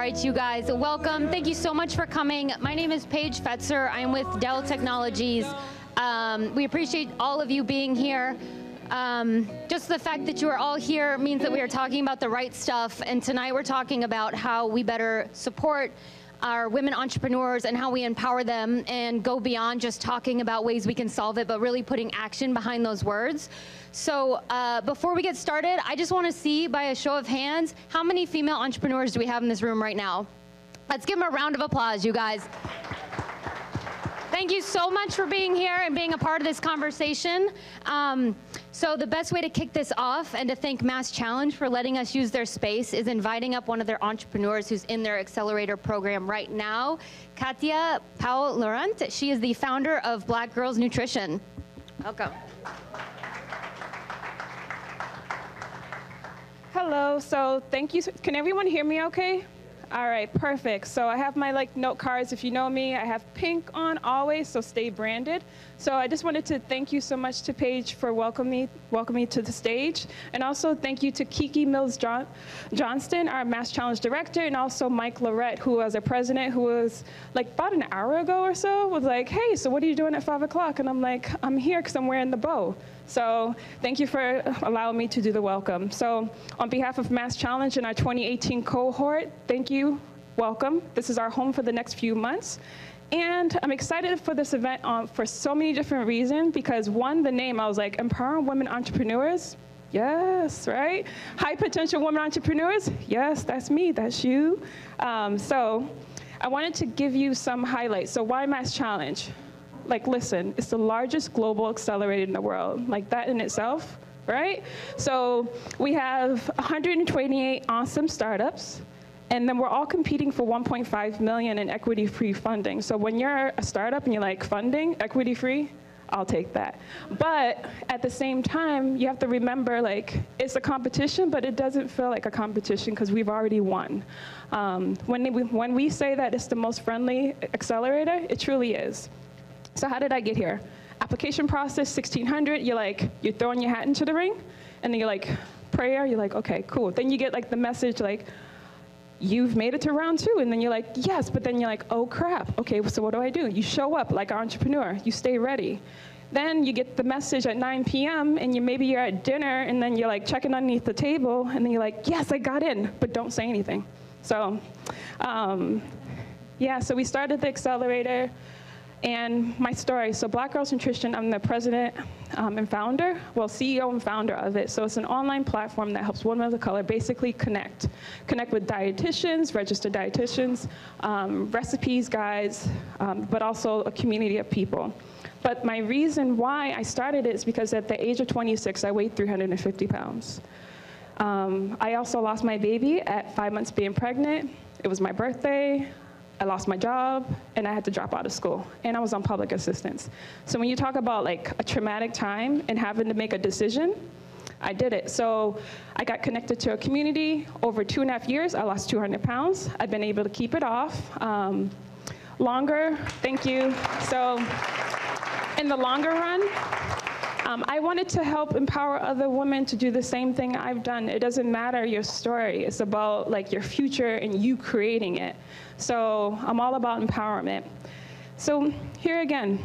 right, you guys, welcome. Thank you so much for coming. My name is Paige Fetzer. I'm with Dell Technologies. We appreciate all of you being here. Just the fact that you are all here means that we are talking about the right stuff. And tonight we're talking about how we better support our women entrepreneurs and how we empower them and go beyond just talking about ways we can solve it, but really putting action behind those words. So before we get started, I just want to see by a show of hands, how many female entrepreneurs do we have in this room right now? Let's give them a round of applause, you guys. Thank you so much for being here and being a part of this conversation. So the best way to kick this off and to thank MassChallenge for letting us use their space is inviting up one of their entrepreneurs who's in their accelerator program right now, Katia Pau-Laurent. She is the founder of Black Girls Nutrition. Welcome. Hello, so thank you. Can everyone hear me okay? All right, perfect. So I have my note cards. If you know me, I have pink on always, so stay branded. So I just wanted to thank you so much to Paige for welcoming me to the stage. And also thank you to Kiki Mills-Johnston, our MassChallenge director, and also Mike Lorette, who was our president, who was about an hour ago or so, was like, hey, so what are you doing at 5 o'clock? And I'm like, I'm here because I'm wearing the bow. So thank you for allowing me to do the welcome. So on behalf of MassChallenge and our 2018 cohort, thank you, welcome. This is our home for the next few months. And I'm excited for this event for so many different reasons, because one, the name, I was like, empowering women entrepreneurs? Yes, right? High potential women entrepreneurs? Yes, that's me, that's you. So I wanted to give you some highlights. So why MassChallenge? Listen, it's the largest global accelerator in the world. That in itself, right? So we have 128 awesome startups, and then we're all competing for 1.5 million in equity-free funding. So when you're a startup and you're like, funding, equity-free, I'll take that. But at the same time, you have to remember, it's a competition, but it doesn't feel like a competition because we've already won. When we say that it's the most friendly accelerator, it truly is. So how did I get here? Application process, 1,600, you're throwing your hat into the ring, and then you're like, prayer, you're like, okay, cool. Then you get the message you've made it to round 2, and then you're like, yes, but then you're like, oh crap, okay, so what do? You show up like an entrepreneur, you stay ready. Then you get the message at 9 p.m., and maybe you're at dinner, and then you're checking underneath the table, and then you're like, yes, I got in, but don't say anything. So, yeah, so we started the accelerator. And my story, so Black Girls Nutrition, I'm the president and founder, CEO and founder of it. So it's an online platform that helps women of color basically connect with dietitians, registered dietitians, recipes, guides, but also a community of people. But my reason why I started it is because at the age of 26, I weighed 350 pounds. I also lost my baby at 5 months being pregnant. It was my birthday. I lost my job, and I had to drop out of school, and I was on public assistance. So when you talk about a traumatic time and having to make a decision, I did it. So I got connected to a community. Over 2.5 years, I lost 200 pounds. I've been able to keep it off longer. Thank you. So in the longer run, I wanted to help empower other women to do the same thing I've done. It doesn't matter your story. It's about your future and you creating it. So I'm all about empowerment. So here again,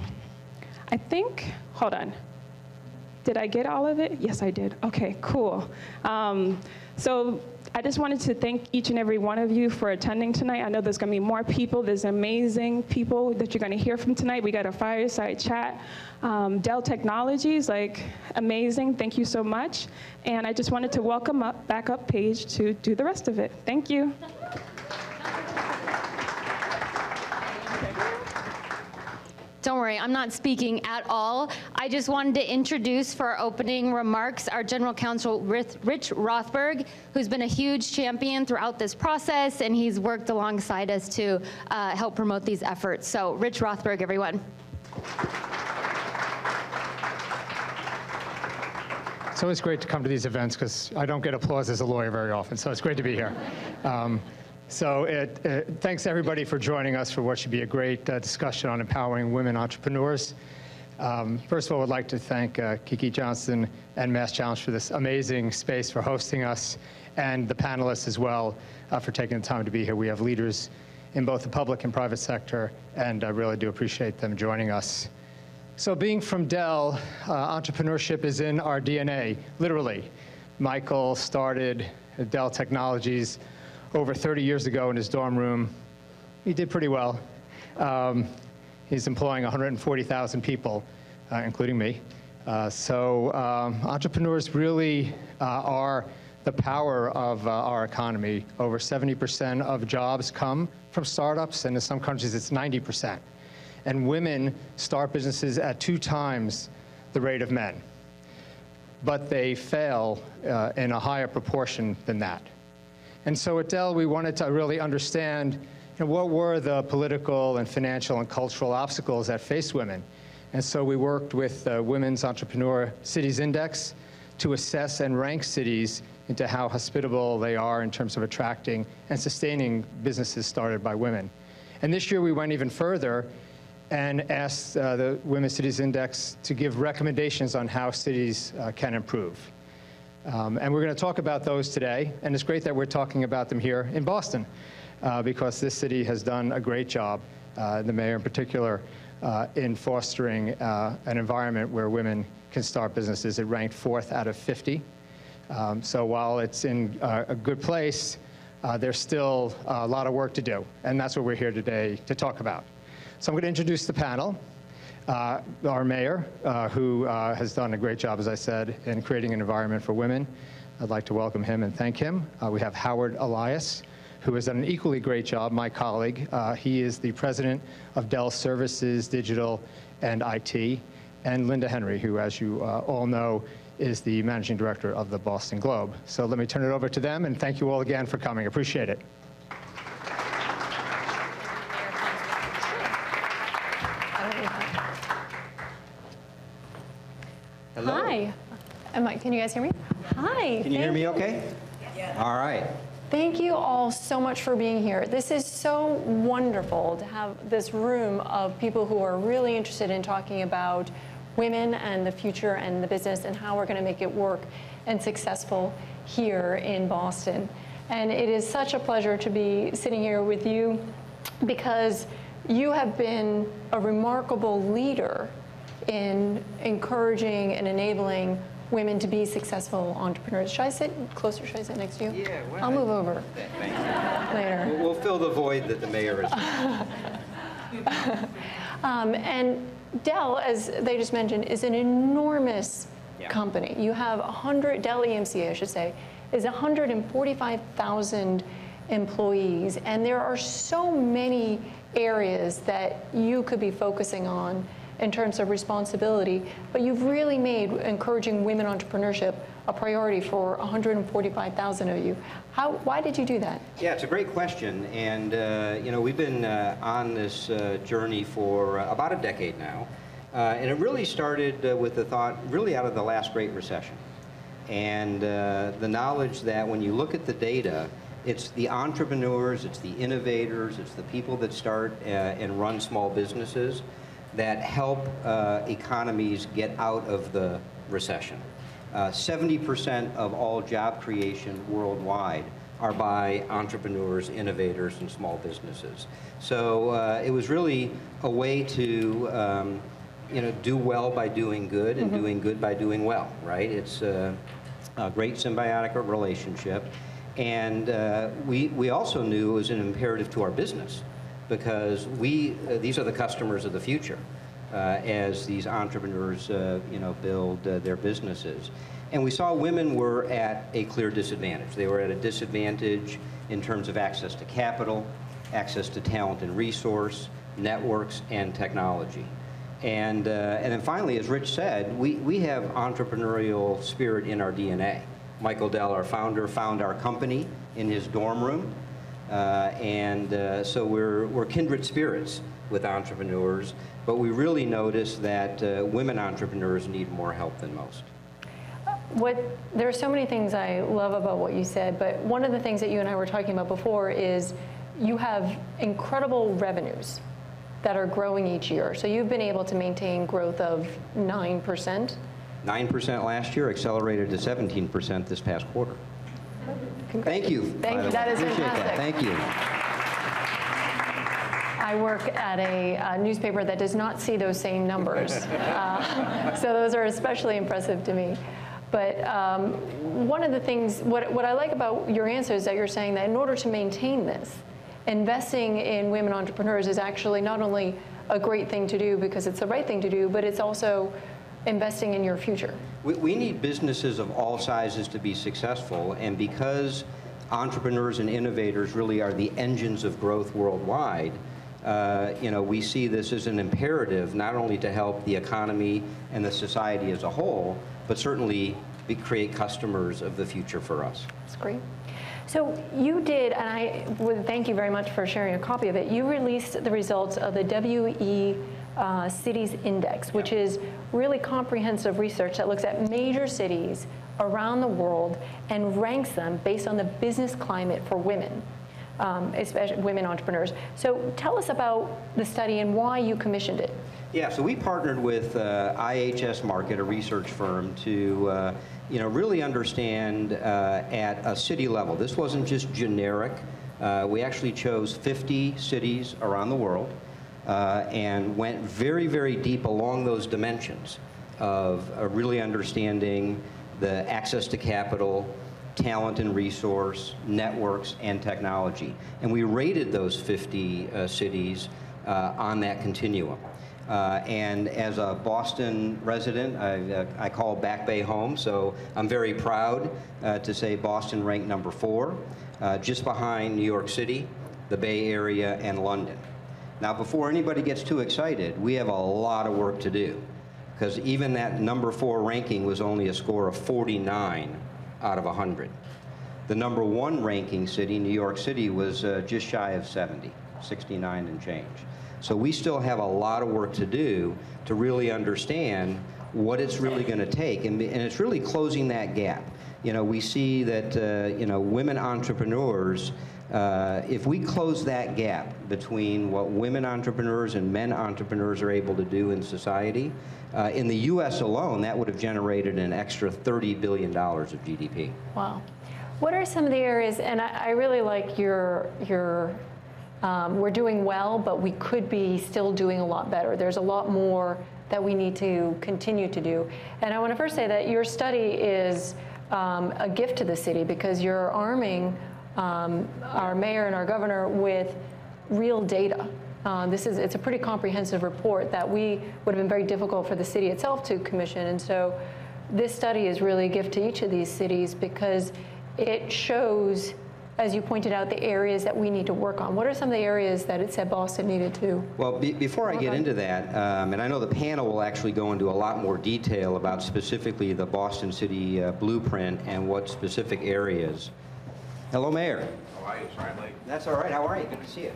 I think, hold on. Did I get all of it? Yes, I did. Okay, cool. So I just wanted to thank each and every one of you for attending tonight. I know there's going to be more people. There's amazing people that you're going to hear from tonight. We got a fireside chat. Dell Technologies, amazing. Thank you so much. And I just wanted to welcome back up Paige to do the rest of it. Thank you. Don't worry, I'm not speaking at all. I just wanted to introduce for our opening remarks our General Counsel, Rich Rothberg, who's been a huge champion throughout this process, and he's worked alongside us to help promote these efforts. So Rich Rothberg, everyone. So it's great to come to these events because I don't get applause as a lawyer very often, so it's great to be here. Thanks everybody for joining us for what should be a great discussion on empowering women entrepreneurs. First of all, I'd like to thank Kiki Johnston and MassChallenge for this amazing space for hosting us and the panelists as well for taking the time to be here. We have leaders in both the public and private sector, and I really do appreciate them joining us. So being from Dell, entrepreneurship is in our DNA, literally. Michael started at Dell Technologies over 30 years ago in his dorm room. He did pretty well. He's employing 140,000 people, including me. Entrepreneurs really are the power of our economy. Over 70% of jobs come from startups, and in some countries it's 90%. And women start businesses at 2 times the rate of men. But they fail in a higher proportion than that. And so at Dell, we wanted to really understand what were the political and financial and cultural obstacles that faced women. And so we worked with the Women's Entrepreneur Cities Index to assess and rank cities into how hospitable they are in terms of attracting and sustaining businesses started by women. And this year we went even further and asked the Women's Cities Index to give recommendations on how cities can improve. And we're going to talk about those today, and it's great that we're talking about them here in Boston, because this city has done a great job, the mayor in particular, in fostering an environment where women can start businesses. It ranked 4th out of 50. So while it's in a good place, there's still a lot of work to do, and that's what we're here today to talk about. So I'm going to introduce the panel. Our mayor, who has done a great job, as I said, in creating an environment for women. I'd like to welcome him and thank him. We have Howard Elias, who has done an equally great job, my colleague. He is the president of Dell Services, Digital, and IT. And Linda Henry, who, as you all know, is the managing director of the Boston Globe. So let me turn it over to them, and thank you all again for coming. Appreciate it. Hello. Hi. Can you guys hear me? Hi. Can you hear me okay? Yes. All right. Thank you all so much for being here. This is so wonderful to have this room of people who are really interested in talking about women and the future and the business and how we're going to make it work and successful here in Boston. And it is such a pleasure to be sitting here with you because you have been a remarkable leader in encouraging and enabling women to be successful entrepreneurs. Should I sit closer? Should I sit next to you? Yeah, well, I'll move over. Thank you. Later. We'll fill the void that the mayor is. And Dell, as they just mentioned, is an enormous company. You have Dell EMC, I should say, is 145,000 employees, and there are so many areas that you could be focusing on in terms of responsibility, but you've really made encouraging women entrepreneurship a priority for 145,000 of you. Why did you do that? Yeah, it's a great question, and we've been on this journey for about a decade now, and it really started with the thought, really out of the last Great Recession, and the knowledge that when you look at the data, it's the entrepreneurs, it's the innovators, it's the people that start and run small businesses that help economies get out of the recession. 70% of all job creation worldwide are by entrepreneurs, innovators, and small businesses. So it was really a way to do well by doing good and doing good by doing well, right? It's a great symbiotic relationship. And we also knew it was an imperative to our business, because these are the customers of the future as these entrepreneurs build their businesses. And we saw women were at a clear disadvantage. They were at a disadvantage in terms of access to capital, access to talent and resource, networks, and technology. And then finally, as Rich said, we have entrepreneurial spirit in our DNA. Michael Dell, our founder, found our company in his dorm room. So we're kindred spirits with entrepreneurs, but we really notice that women entrepreneurs need more help than most. There are so many things I love about what you said, but one of the things that you and I were talking about before is you have incredible revenues that are growing each year. So you've been able to maintain growth of 9%. 9% last year, accelerated to 17% this past quarter. Thank you. Thank you. That is Appreciate fantastic. that. Thank you. I work at a newspaper that does not see those same numbers. So those are especially impressive to me. But one of the things, what I like about your answer is that you're saying that in order to maintain this, investing in women entrepreneurs is actually not only a great thing to do because it's the right thing to do, but it's also investing in your future. We need businesses of all sizes to be successful, and because entrepreneurs and innovators really are the engines of growth worldwide, we see this as an imperative not only to help the economy and the society as a whole, but certainly create customers of the future for us. That's great. So you did, and I would thank you very much for sharing a copy of it. You released the results of the WE Cities Index, which is really comprehensive research that looks at major cities around the world and ranks them based on the business climate for women, especially women entrepreneurs. So tell us about the study and why you commissioned it. Yeah, so we partnered with IHS Markit, a research firm, to really understand at a city level. This wasn't just generic. We actually chose 50 cities around the world and went very, very deep along those dimensions of really understanding the access to capital, talent and resource, networks, and technology. And we rated those 50 cities on that continuum. And as a Boston resident, I call Back Bay home, so I'm very proud to say Boston ranked number 4, just behind New York City, the Bay Area, and London. Now, before anybody gets too excited, we have a lot of work to do, because even that number 4 ranking was only a score of 49 out of 100. The number 1 ranking city, New York City, was just shy of 70, 69 and change. So we still have a lot of work to do to really understand what it's really going to take, and it's really closing that gap. We see that women entrepreneurs, if we close that gap between what women entrepreneurs and men entrepreneurs are able to do in society, in the U.S. alone, that would have generated an extra $30 billion of GDP. Wow. What are some of the areas, and I really like your we're doing well, but we could be still doing a lot better. There's a lot more that we need to continue to do. And I want to first say that your study is a gift to the city, because you're arming our mayor and our governor with real data. It's a pretty comprehensive report that would have been very difficult for the city itself to commission. And so this study is really a gift to each of these cities, because it shows, as you pointed out, the areas that we need to work on. What are some of the areas that it said Boston needed to? Well, before I get into that, and I know the panel will actually go into a lot more detail about specifically the Boston City blueprint and what specific areas. Hello, Mayor. How are you? Sorry, I'm late. That's all right. How are you? Good to see you.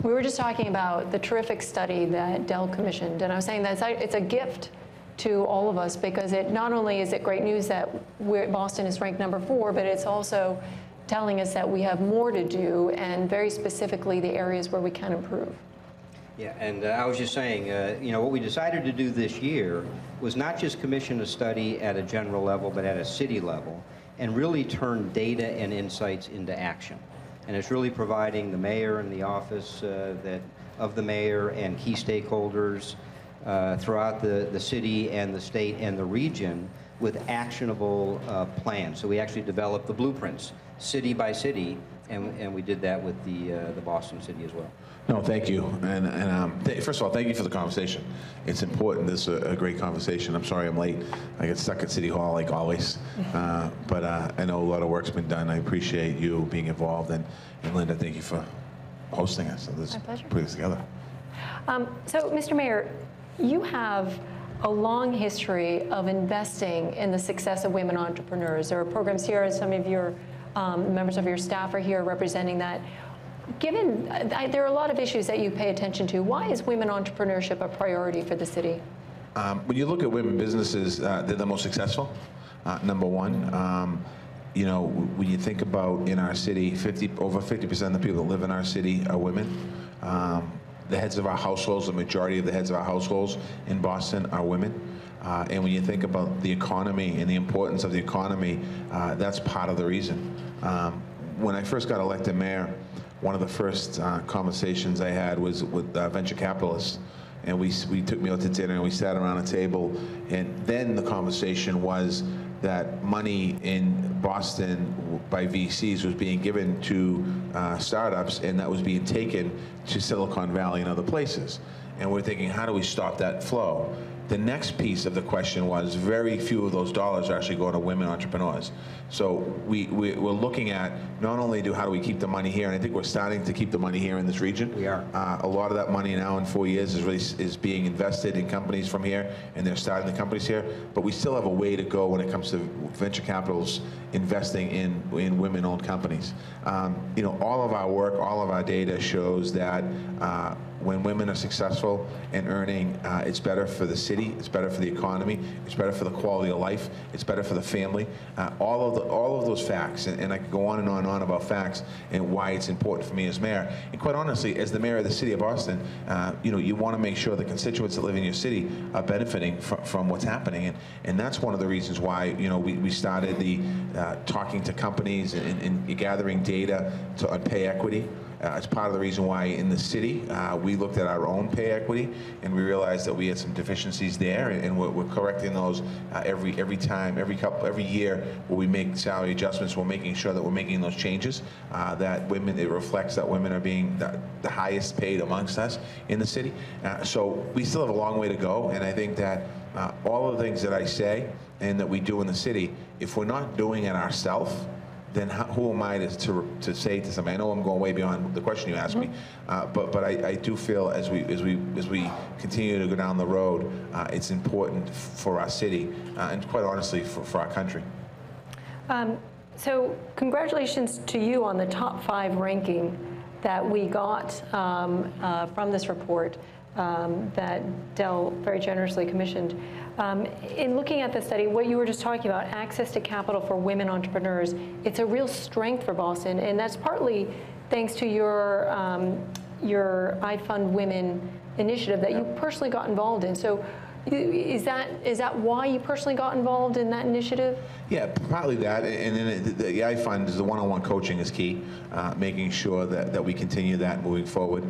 We were just talking about the terrific study that Dell commissioned, and I was saying that it's a gift to all of us, because it not only is it great news that Boston is ranked number 4, but it's also telling us that we have more to do, and very specifically the areas where we can improve. Yeah, and I was just saying, what we decided to do this year was not just commission a study at a general level, but at a city level, and really turn data and insights into action. And it's really providing the mayor and the office of the mayor and key stakeholders throughout the city and the state and the region with actionable plans. So we actually developed the blueprints, city by city, and we did that with the Boston City as well. No, thank you. And first of all, thank you for the conversation. It's important. This is a great conversation. I'm sorry I'm late. I get stuck at City Hall like always. But I know a lot of work's been done. I appreciate you being involved. And Linda, thank you for hosting us. My pleasure. Put this together. So, Mr. Mayor, you have a long history of investing in the success of women entrepreneurs. There are programs here, and some of your members of your staff are here representing that. Given there are a lot of issues that you pay attention to, why is women entrepreneurship a priority for the city? When you look at women businesses, they're the most successful, number one. When you think about in our city, over 50% of the people that live in our city are women. The heads of our households, the majority of the heads of our households in Boston are women. And when you think about the economy and the importance of the economy, that's part of the reason. When I first got elected mayor, one of the first conversations I had was with venture capitalists. And we took me out to dinner and we sat around a table. And then the conversation was that money in Boston by VCs was being given to startups, and that was being taken to Silicon Valley and other places. And we're thinking, how do we stop that flow? The next piece of the question was very few of those dollars are actually going to women entrepreneurs. So we're looking at not only how do we keep the money here, and I think we're starting to keep the money here in this region. We are. A lot of that money now in 4 years is being invested in companies from here, and they're starting the companies here. But we still have a way to go when it comes to venture capitals investing in women-owned companies. You know, all of our work, all of our data shows that when women are successful and earning, it's better for the city, it's better for the economy, it's better for the quality of life, it's better for the family. All of those facts, and I could go on and on and on about facts and why it's important for me as mayor. And quite honestly, as the mayor of the city of Boston, you know, you want to make sure the constituents that live in your city are benefiting from what's happening, and that's one of the reasons why, you know, we started the talking to companies and gathering data on pay equity. It's part of the reason why in the city we looked at our own pay equity, and we realized that we had some deficiencies there, and we're correcting those every year where we make salary adjustments. We're making sure that we're making those changes, that women, it reflects that women are being the highest paid amongst us in the city. So we still have a long way to go, and I think that all of the things that I say and that we do in the city, if we're not doing it ourselves, then who am I to say to somebody? I know I'm going way beyond the question you asked me, but I do feel as we continue to go down the road, it's important for our city and quite honestly for our country. So congratulations to you on the top 5 ranking that we got from this report that Dell very generously commissioned. In looking at the study, what you were just talking about, access to capital for women entrepreneurs, it's a real strength for Boston, and that's partly thanks to your I Fund Women initiative that you personally got involved in. So is that why you personally got involved in that initiative? Yeah, partly that, and then the I Fund is the one-on-one coaching is key, making sure that we continue that moving forward.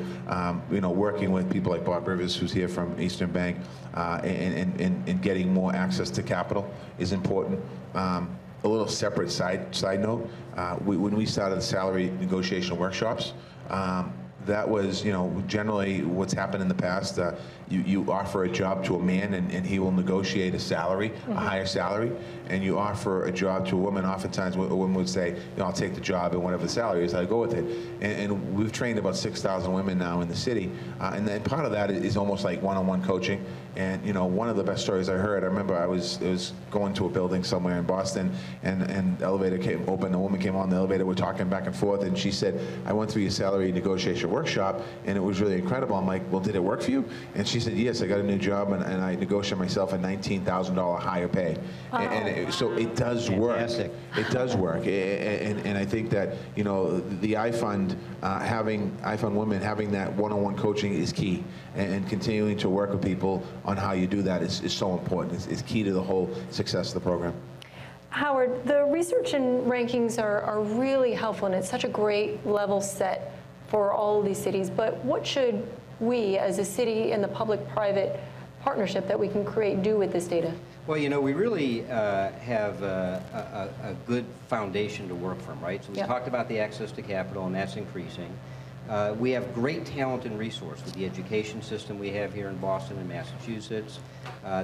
You know, working with people like Bob Rivers, who's here from Eastern Bank, and getting more access to capital is important. A little separate side note, when we started the salary negotiation workshops, that was, you know, generally what's happened in the past. You offer a job to a man and he will negotiate a salary, a higher salary, and you offer a job to a woman. Oftentimes a woman would say, you know, I'll take the job and whatever the salary is, I go with it. And we've trained about 6,000 women now in the city, and then part of that is almost like one-on-one coaching. And you know, one of the best stories I heard, I remember I was going to a building somewhere in Boston, and the elevator came open, a woman came on the elevator, we're talking back and forth, and she said, I went through your salary negotiation workshop, and it was really incredible. I'm like, well, did it work for you? And she said, yes, I got a new job, and I negotiated myself a $19,000 higher pay. So it does work. Fantastic. It does work, and I think that, you know, the iFund, having iFund Women, having that one-on-one coaching is key, and continuing to work with people on how you do that is so important. It's key to the whole success of the program. Howard, the research and rankings are really helpful, and it's such a great level set for all of these cities, but what should we as a city and the public-private partnership that we can create do with this data? Well, you know, we really have a good foundation to work from, right? So we talked about the access to capital, and that's increasing. We have great talent and resource with the education system we have here in Boston and Massachusetts,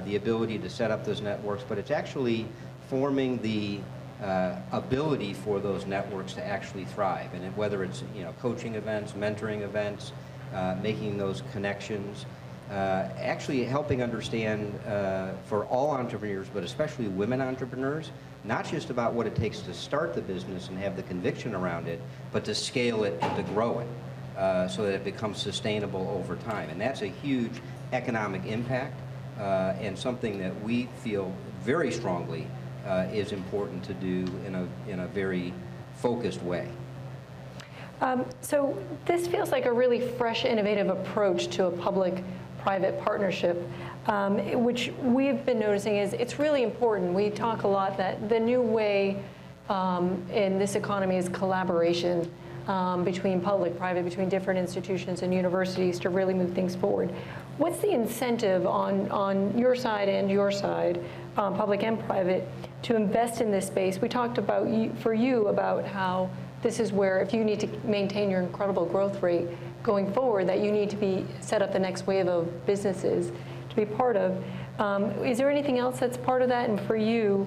the ability to set up those networks, but it's actually forming the ability for those networks to actually thrive. And whether it's, you know, coaching events, mentoring events, making those connections, actually helping understand for all entrepreneurs, but especially women entrepreneurs, not just about what it takes to start the business and have the conviction around it, but to scale it and to grow it so that it becomes sustainable over time. And that's a huge economic impact and something that we feel very strongly is important to do in a very focused way. So this feels like a really fresh, innovative approach to a public private partnership, which we've been noticing is it's really important. We talk a lot that the new way in this economy is collaboration between public, private, between different institutions and universities to really move things forward. What's the incentive on your side and your side, public and private, to invest in this space? We talked about, for you, about how this is where if you need to maintain your incredible growth rate going forward, that you need to be set up the next wave of businesses to be part of. Is there anything else that's part of that? And for you,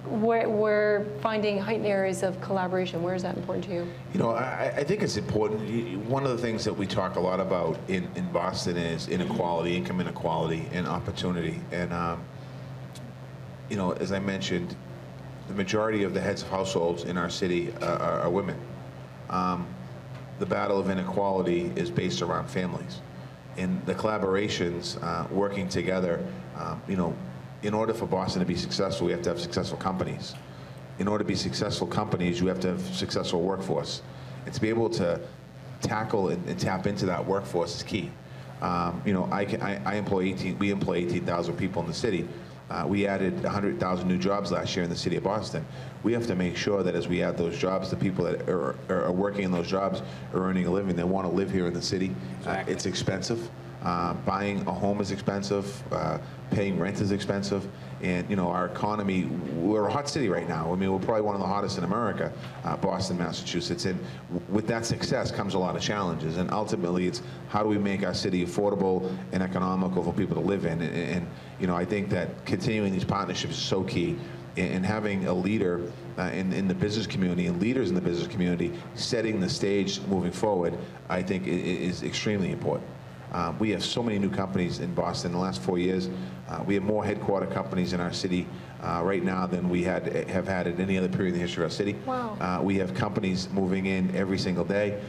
where finding heightened areas of collaboration, where is that important to you? You know, I think it's important. One of the things that we talk a lot about in Boston is inequality, income inequality, and opportunity. And, you know, as I mentioned, the majority of the heads of households in our city are women. The battle of inequality is based around families. And the collaborations, working together, you know, in order for Boston to be successful, we have to have successful companies. In order to be successful companies, you have to have successful workforce. And to be able to tackle and tap into that workforce is key. You know, we employ 18,000 people in the city. We added 100,000 new jobs last year in the city of Boston. We have to make sure that as we add those jobs, the people that are working in those jobs are earning a living. They want to live here in the city. Exactly. It's expensive. Buying a home is expensive. Paying rent is expensive. And, you know, our economy, we're a hot city right now. I mean, we're probably one of the hottest in America, Boston, Massachusetts. And with that success comes a lot of challenges. And ultimately, it's how do we make our city affordable and economical for people to live in? And you know, I think that continuing these partnerships is so key. And having a leader in the business community and leaders in the business community setting the stage moving forward, I think is extremely important. We have so many new companies in Boston in the last 4 years. We have more headquarter companies in our city right now than we have had at any other period in the history of our city. Wow. We have companies moving in every single day.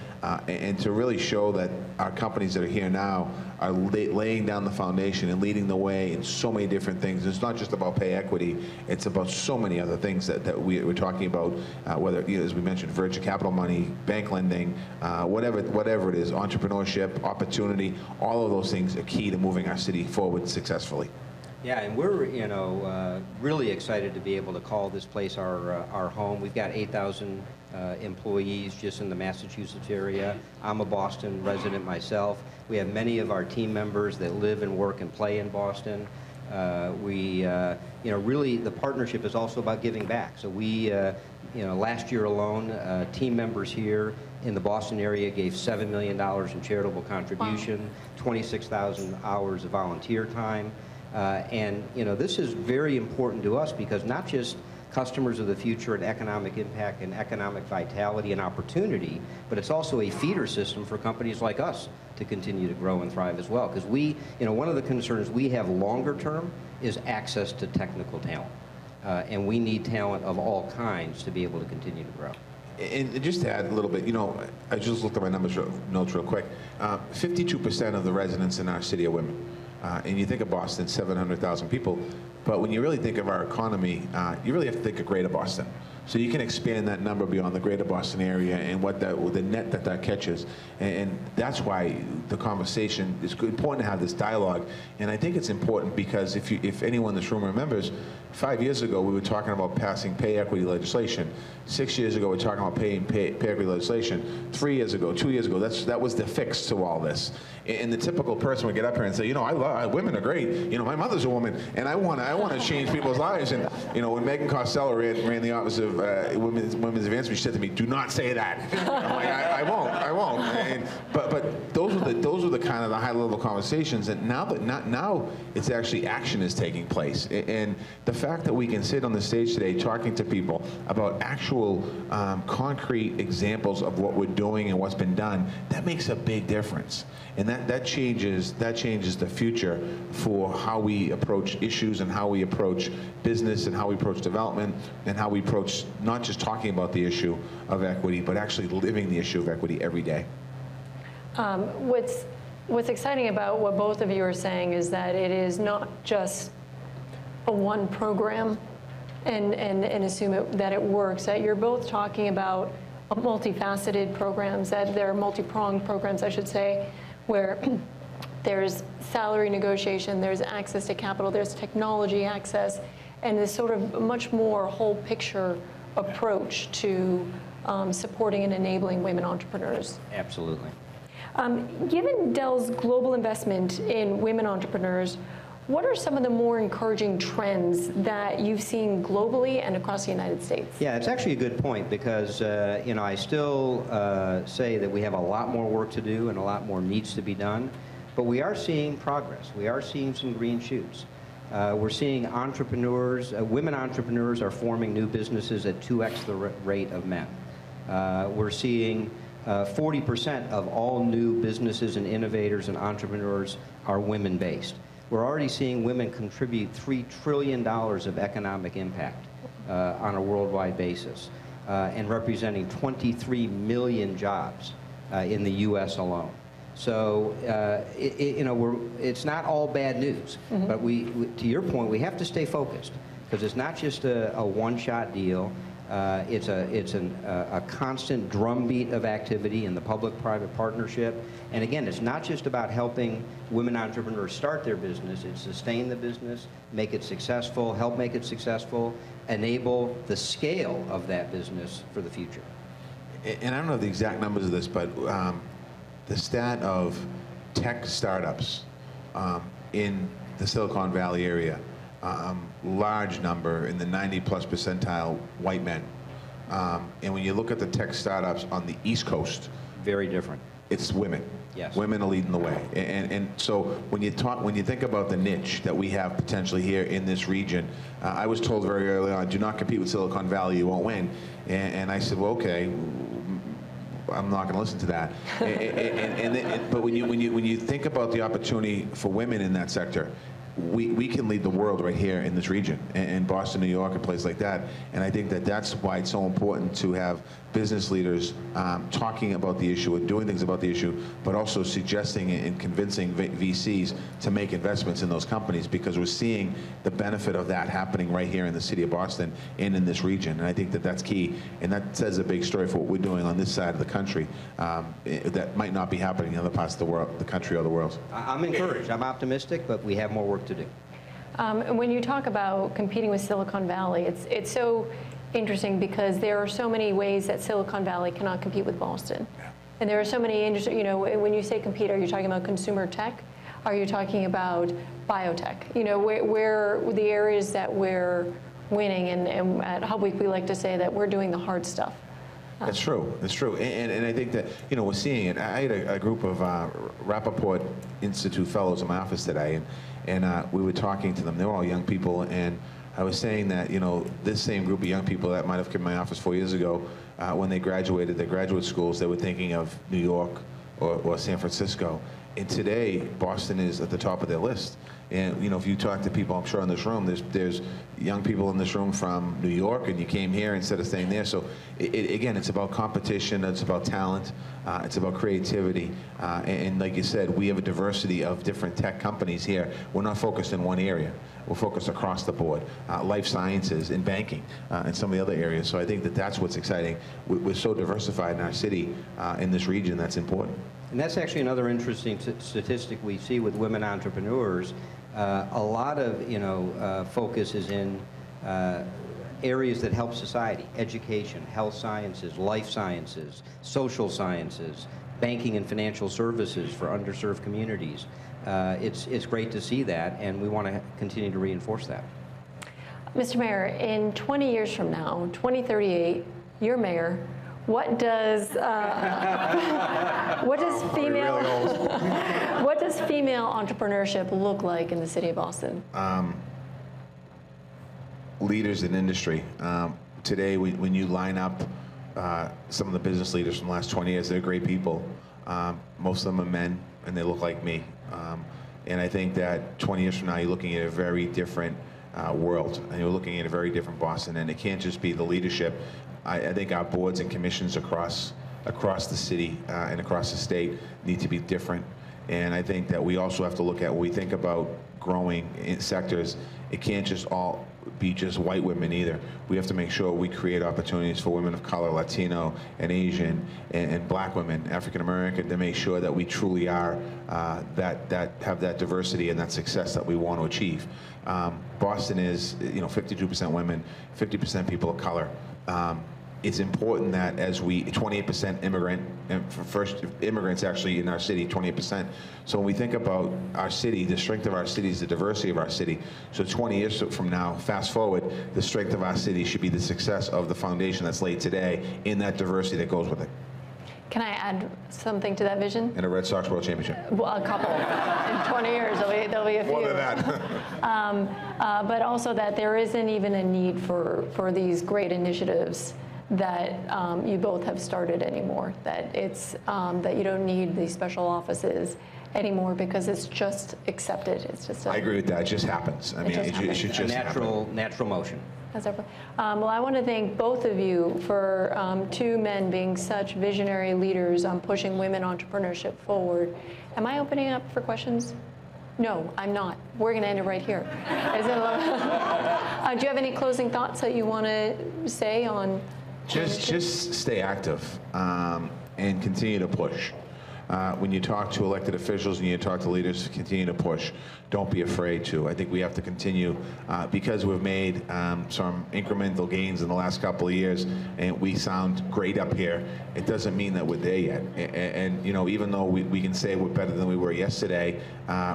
And to really show that our companies that are here now are laying down the foundation and leading the way in so many different things. It's not just about pay equity. It's about so many other things that we're talking about, whether, you know, as we mentioned, venture capital money, bank lending, whatever it is, entrepreneurship, opportunity, all of those things are key to moving our city forward successfully. Yeah, and we're, you know, really excited to be able to call this place our home. We've got 8,000 employees just in the Massachusetts area. I'm a Boston resident myself. We have many of our team members that live and work and play in Boston. You know, really the partnership is also about giving back. So we, you know, last year alone, team members here in the Boston area gave $7 million in charitable contribution, wow. 26,000 hours of volunteer time. And, you know, this is very important to us because not just customers of the future and economic impact and economic vitality and opportunity, but it's also a feeder system for companies like us to continue to grow and thrive as well. Because we, you know, one of the concerns we have longer term is access to technical talent. And we need talent of all kinds to be able to continue to grow. And just to add a little bit, you know, I just looked at my notes real quick. 52% of the residents in our city are women. And you think of Boston, 700,000 people, but when you really think of our economy, you really have to think of Greater Boston. So you can expand that number beyond the Greater Boston area and what the net that catches. And that's why the conversation is important to have this dialogue. And I think it's important because if anyone in this room remembers, 5 years ago we were talking about passing pay equity legislation. 6 years ago we were talking about pay equity legislation. 3 years ago, 2 years ago, that was the fix to all this. And the typical person would get up here and say, you know, women are great. You know, my mother's a woman, and I want to change people's lives. And you know, when Megan Costello ran the Office of Women's Advancement, she said to me, "Do not say that." I'm like, I won't. But those are the kind of the high level conversations. And now it's actually action is taking place. And the fact that we can sit on the stage today talking to people about actual concrete examples of what we're doing and what's been done, that makes a big difference. And that changes the future for how we approach issues and how we approach business and how we approach development and how we approach not just talking about the issue of equity, but actually living the issue of equity every day. What's exciting about what both of you are saying is that it is not just a one program and assume that it works, that you're both talking about multifaceted programs, that they're multi-pronged programs, I should say, where there's salary negotiation, there's access to capital, there's technology access, and this sort of much more whole picture approach to supporting and enabling women entrepreneurs. Absolutely. Given Dell's global investment in women entrepreneurs, what are some of the more encouraging trends that you've seen globally and across the United States? Yeah, it's actually a good point because, I still say that we have a lot more work to do and a lot more needs to be done, but we are seeing progress. We are seeing some green shoots. We're seeing entrepreneurs, women entrepreneurs are forming new businesses at 2x the rate of men. We're seeing 40% of all new businesses and innovators and entrepreneurs are women-based. We're already seeing women contribute $3 trillion of economic impact on a worldwide basis, and representing 23 million jobs in the U.S. alone. So, it's not all bad news, but to your point, we have to stay focused because it's not just a one-shot deal. It's a constant drumbeat of activity in the public-private partnership. And again, it's not just about helping women entrepreneurs start their business, it's sustain the business, make it successful, help make it successful, enable the scale of that business for the future. And I don't know the exact numbers of this, but the stat of tech startups in the Silicon Valley area, large number in the 90+ percentile white men. And when you look at the tech startups on the East Coast, very different. It's women. Yes. Women are leading the way. And so when you think about the niche that we have potentially here in this region, I was told very early on, do not compete with Silicon Valley, you won't win. And I said, well, okay, I'm not going to listen to that. But when you think about the opportunity for women in that sector, we can lead the world right here in this region, in Boston, New York, and places like that. And I think that that's why it's so important to have business leaders talking about the issue and doing things about the issue, but also suggesting and convincing VCs to make investments in those companies, because we're seeing the benefit of that happening right here in the city of Boston and in this region. And I think that that's key, and that says a big story for what we're doing on this side of the country that might not be happening in other parts of the world, the country or the world. I'm encouraged. I'm optimistic, but we have more work to do. When you talk about competing with Silicon Valley, it's so interesting because there are so many ways that Silicon Valley cannot compete with Boston. Yeah. And there are so many industries, when you say compete, are you talking about consumer tech? Are you talking about biotech? Where the areas that we're winning, and at Hub Week we like to say that we're doing the hard stuff. That's true. That's true. And I think that, we're seeing it. I had a group of Rappaport Institute fellows in my office today, and we were talking to them. They were all young people, and I was saying that, this same group of young people that might have come to my office 4 years ago, when they graduated their graduate schools, they were thinking of New York or San Francisco. And today, Boston is at the top of their list. And if you talk to people, I'm sure in this room, there's young people in this room from New York, and you came here instead of staying there. So again, it's about competition, it's about talent, it's about creativity, and like you said, we have a diversity of different tech companies here. We're not focused in one area. We're focused across the board, life sciences and banking and some of the other areas. So I think that that's what's exciting. We're so diversified in our city, in this region, that's important. And that's actually another interesting statistic we see with women entrepreneurs. A lot of focus is in areas that help society: education, health sciences, life sciences, social sciences, banking and financial services for underserved communities. It's great to see that, and we want to continue to reinforce that. Mr. Mayor, in 20 years from now, 2038, you're mayor. What does female entrepreneurship look like in the city of Boston? Leaders in industry. Today, when you line up some of the business leaders from the last 20 years, they're great people. Most of them are men, and they look like me. And I think that 20 years from now, you're looking at a very different world, and you're looking at a very different Boston. And it can't just be the leadership. I think our boards and commissions across the city and across the state need to be different. And I think that we also have to look at, when we think about growing in sectors, it can't just all be just white women either. We have to make sure we create opportunities for women of color, Latino and Asian and black women, African American, to make sure that we truly are that have that diversity and that success that we want to achieve. Boston is 52% women, 50% people of color. It's important that as 28% immigrant, and for first immigrants actually in our city, 28%. So when we think about our city, the strength of our city is the diversity of our city. So 20 years from now, fast forward, the strength of our city should be the success of the foundation that's laid today in that diversity that goes with it. Can I add something to that vision? And a Red Sox World Championship. Well, a couple. In 20 years, there'll be a few. More than that. But also that there isn't even a need for these great initiatives that you both have started anymore. That it's that you don't need these special offices anymore because it's just accepted. It's just. I agree with that. It just happens. I mean, it should just happen. Natural motion. Well, I want to thank both of you for two men being such visionary leaders on pushing women entrepreneurship forward. Am I opening up for questions? No, I'm not. We're going to end it right here. Do you have any closing thoughts that you want to say on? Just stay active and continue to push. When you talk to elected officials and you talk to leaders, continue to push. Don't be afraid to. I think we have to continue because we've made some incremental gains in the last couple of years, and we sound great up here. It doesn't mean that we're there yet. And even though we can say we're better than we were yesterday,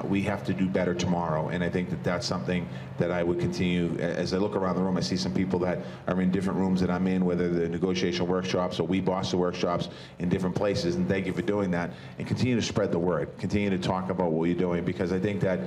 we have to do better tomorrow. And I think that that's something that I would continue. As I look around the room, I see some people that are in different rooms that I'm in, whether they're negotiation workshops or we boss the workshops in different places. And thank you for doing that. And continue to spread the word. Continue to talk about what you're doing, because I think that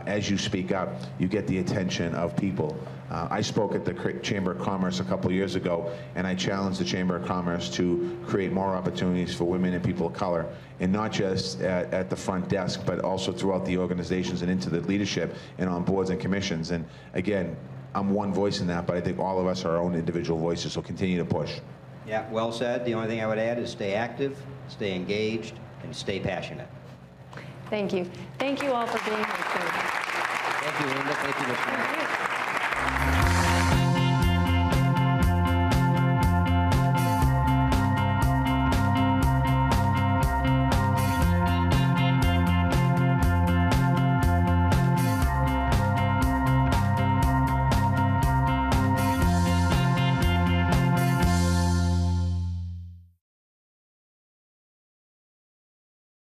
as you speak up, you get the attention of people. I spoke at the Chamber of Commerce a couple of years ago, and I challenged the Chamber of Commerce to create more opportunities for women and people of color, and not just at the front desk, but also throughout the organizations and into the leadership and on boards and commissions. And again, I'm one voice in that, but I think all of us are our own individual voices, so continue to push. Yeah, well said. The only thing I would add is stay active, stay engaged, and stay passionate. Thank you. Thank you all for being here. Thank you, Linda. Thank you, Mr.